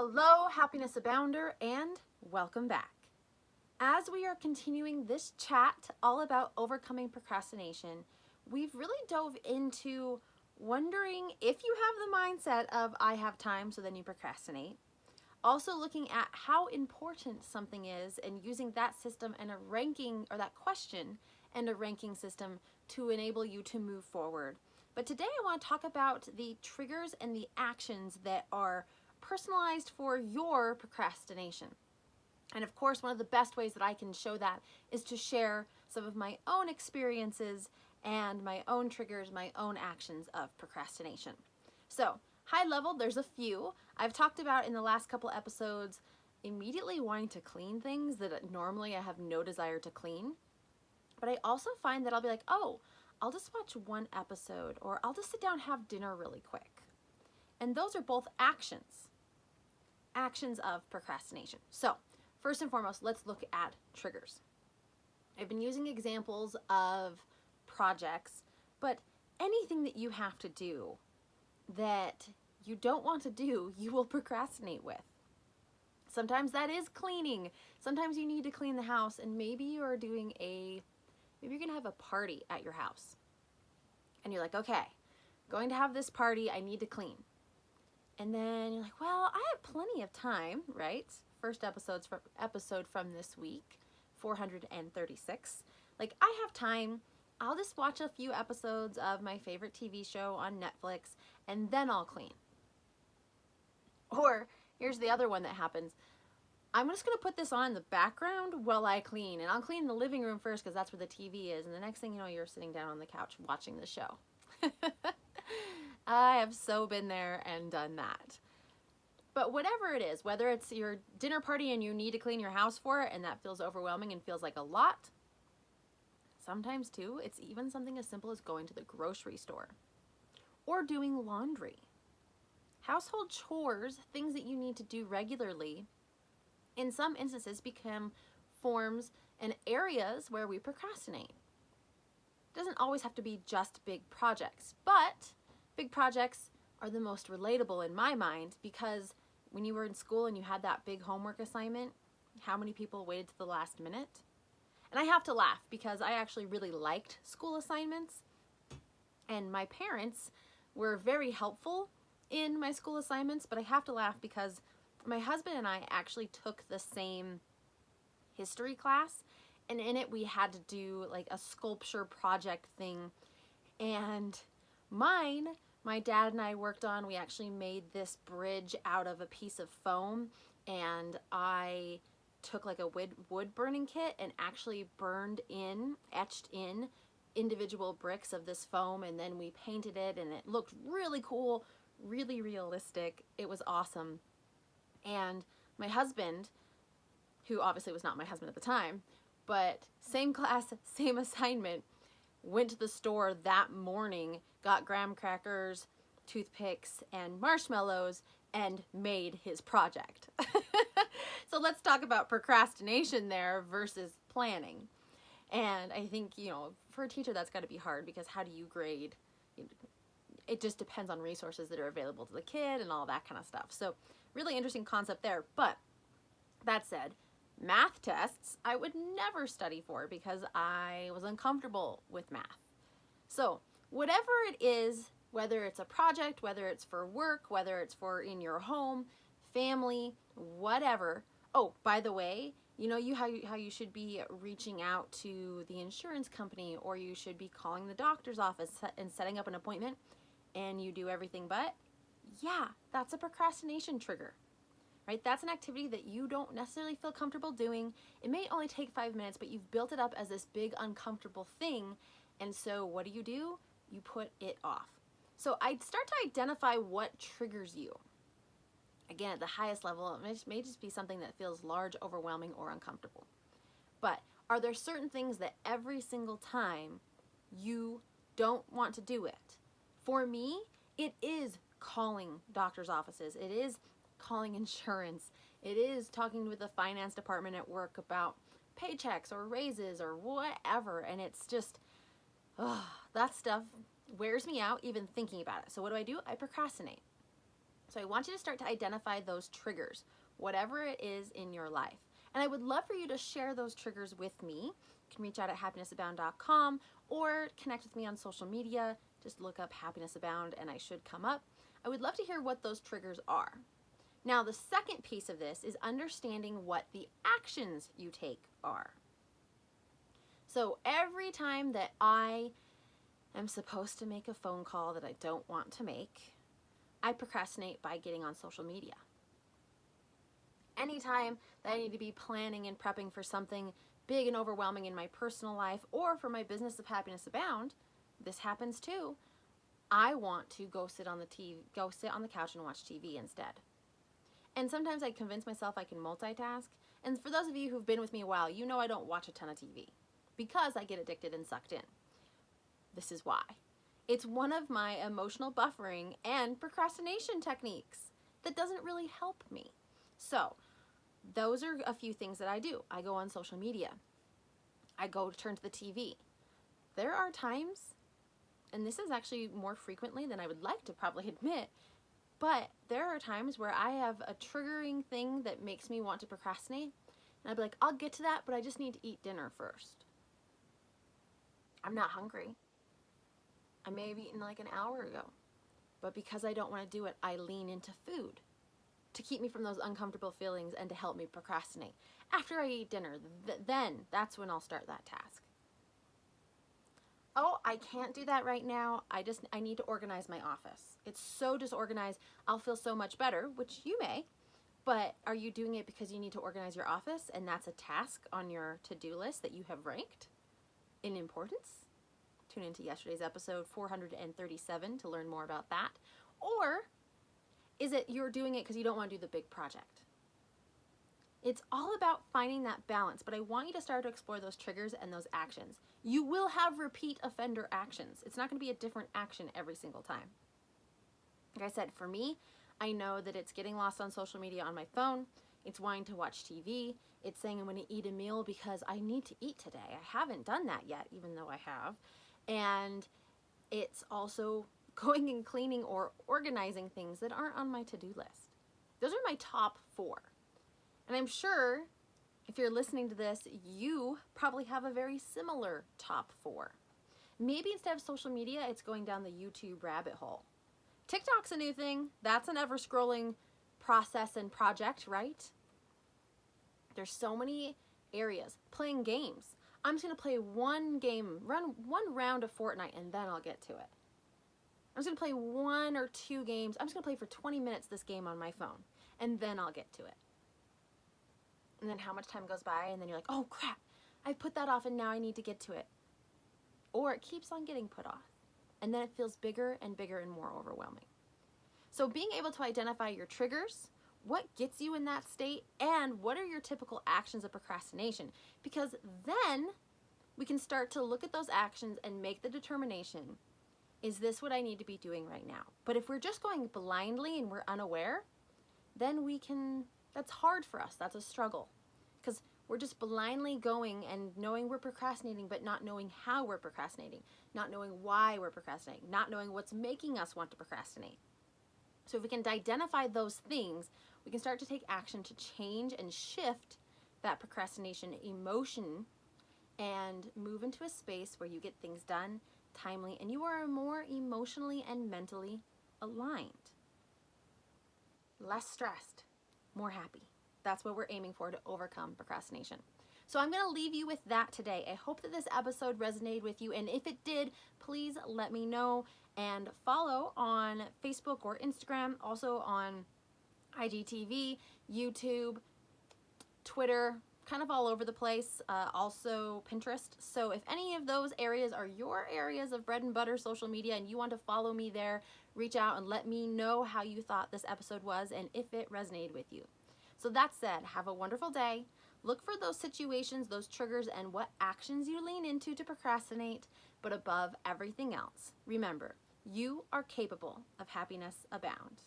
Hello, happiness abounder, and welcome back. As we are continuing this chat all about overcoming procrastination, we've really dove into wondering if you have the mindset of I have time, so then you procrastinate. Also looking at how important something is and using that system and a ranking, or that question and a ranking system to enable you to move forward. But today I want to talk about the triggers and the actions that are personalized for your procrastination. And of course, one of the best ways that I can show that is to share some of my own experiences and my own triggers, my own actions of procrastination. So, high level, there's a few. I've talked about in the last couple episodes immediately wanting to clean things that normally I have no desire to clean. But I also find that I'll be like, oh, I'll just watch one episode, or I'll just sit down and have dinner really quick. And those are both actions of procrastination. So, first and foremost, let's look at triggers. I've been using examples of projects, but anything that you have to do that you don't want to do, you will procrastinate with. Sometimes that is cleaning. Sometimes you need to clean the house, and maybe you're going to have a party at your house. And you're like, okay, going to have this party, I need to clean. And then you're like, well, I have plenty of time, right? First episode from this week, 436. Like, I have time. I'll just watch a few episodes of my favorite TV show on Netflix, and then I'll clean. Or, here's the other one that happens. I'm just going to put this on in the background while I clean. And I'll clean the living room first because that's where the TV is. And the next thing you know, you're sitting down on the couch watching the show. I have so been there and done that. But whatever it is, whether it's your dinner party and you need to clean your house for it and that feels overwhelming and feels like a lot, sometimes too, it's even something as simple as going to the grocery store or doing laundry. Household chores, things that you need to do regularly, in some instances become forms and areas where we procrastinate. It doesn't always have to be just big projects, but big projects are the most relatable in my mind, because when you were in school and you had that big homework assignment, how many people waited to the last minute? And I have to laugh because I actually really liked school assignments, and my parents were very helpful in my school assignments, but I have to laugh because my husband and I actually took the same history class, and in it we had to do like a sculpture project thing, and my dad and I worked on, we actually made this bridge out of a piece of foam, and I took like a wood burning kit and actually etched in individual bricks of this foam, and then we painted it, and it looked really cool, really realistic. It was awesome. And my husband, who obviously was not my husband at the time, but same class, same assignment, went to the store that morning, got graham crackers, toothpicks, and marshmallows, and made his project. So let's talk about procrastination there versus planning. And I think, for a teacher that's got to be hard, because how do you grade? It just depends on resources that are available to the kid and all that kind of stuff. So really interesting concept there. But that said, math tests I would never study for because I was uncomfortable with math. So whatever it is, whether it's a project, whether it's for work, whether it's for in your home, family, whatever. Oh, by the way, how you should be reaching out to the insurance company, or you should be calling the doctor's office and setting up an appointment, and you do everything but, yeah, that's a procrastination trigger. Right? That's an activity that you don't necessarily feel comfortable doing. It may only take 5 minutes, but you've built it up as this big uncomfortable thing. And so what do? You put it off. So I'd start to identify what triggers you. Again, at the highest level, it may just be something that feels large, overwhelming, or uncomfortable. But are there certain things that every single time you don't want to do it? For me, it is calling doctor's offices. It is calling insurance. It is talking with the finance department at work about paychecks or raises or whatever. And it's just, that stuff wears me out even thinking about it. So what do? I procrastinate. So I want you to start to identify those triggers, whatever it is in your life. And I would love for you to share those triggers with me. You can reach out at happinessabound.com or connect with me on social media. Just look up Happiness Abound and I should come up. I would love to hear what those triggers are. Now, the second piece of this is understanding what the actions you take are. So every time that I am supposed to make a phone call that I don't want to make, I procrastinate by getting on social media. Anytime that I need to be planning and prepping for something big and overwhelming in my personal life or for my business of Happiness Abound, this happens too. I want to go sit on the couch and watch TV instead. And sometimes I convince myself I can multitask. And for those of you who've been with me a while, you know I don't watch a ton of TV because I get addicted and sucked in. This is why. It's one of my emotional buffering and procrastination techniques that doesn't really help me. So those are a few things that I do. I go on social media. I go turn to the TV. There are times, and this is actually more frequently than I would like to probably admit, but there are times where I have a triggering thing that makes me want to procrastinate. And I'd be like, I'll get to that, but I just need to eat dinner first. I'm not hungry. I may have eaten like an hour ago. But because I don't want to do it, I lean into food to keep me from those uncomfortable feelings and to help me procrastinate. After I eat dinner, then that's when I'll start that task. Oh, I can't do that right now. I need to organize my office. It's so disorganized. I'll feel so much better, which you may, but are you doing it because you need to organize your office and that's a task on your to-do list that you have ranked in importance? Tune into yesterday's episode 437 to learn more about that. Or is it you're doing it because you don't want to do the big project? It's all about finding that balance, but I want you to start to explore those triggers and those actions. You will have repeat offender actions. It's not going to be a different action every single time. Like I said, for me, I know that it's getting lost on social media on my phone. It's wanting to watch TV. It's saying I'm going to eat a meal because I need to eat today. I haven't done that yet, even though I have. And it's also going and cleaning or organizing things that aren't on my to-do list. Those are my top 4. And I'm sure if you're listening to this, you probably have a very similar top 4. Maybe instead of social media, it's going down the YouTube rabbit hole. TikTok's a new thing. That's an ever-scrolling process and project, right? There's so many areas. Playing games. I'm just going to play one game, run one round of Fortnite, and then I'll get to it. I'm just going to play 1 or 2 games. I'm just going to play for 20 minutes this game on my phone, and then I'll get to it. And then how much time goes by, and then you're like, oh crap, I put that off and now I need to get to it. Or it keeps on getting put off. And then it feels bigger and bigger and more overwhelming. So being able to identify your triggers, what gets you in that state, and what are your typical actions of procrastination? Because then we can start to look at those actions and make the determination, is this what I need to be doing right now? But if we're just going blindly and we're unaware, then that's hard for us. That's a struggle because we're just blindly going and knowing we're procrastinating, but not knowing how we're procrastinating, not knowing why we're procrastinating, not knowing what's making us want to procrastinate. So if we can identify those things, we can start to take action to change and shift that procrastination emotion and move into a space where you get things done timely and you are more emotionally and mentally aligned. Less stressed. More happy. That's what we're aiming for to overcome procrastination. So I'm going to leave you with that today. I hope that this episode resonated with you, and if it did, please let me know and follow on Facebook or Instagram, also on IGTV, YouTube, Twitter, kind of all over the place, also Pinterest. So if any of those areas are your areas of bread and butter social media and you want to follow me there, reach out and let me know how you thought this episode was and if it resonated with you. So that said, have a wonderful day. Look for those situations, those triggers, and what actions you lean into to procrastinate. But above everything else, remember, you are capable of happiness abound.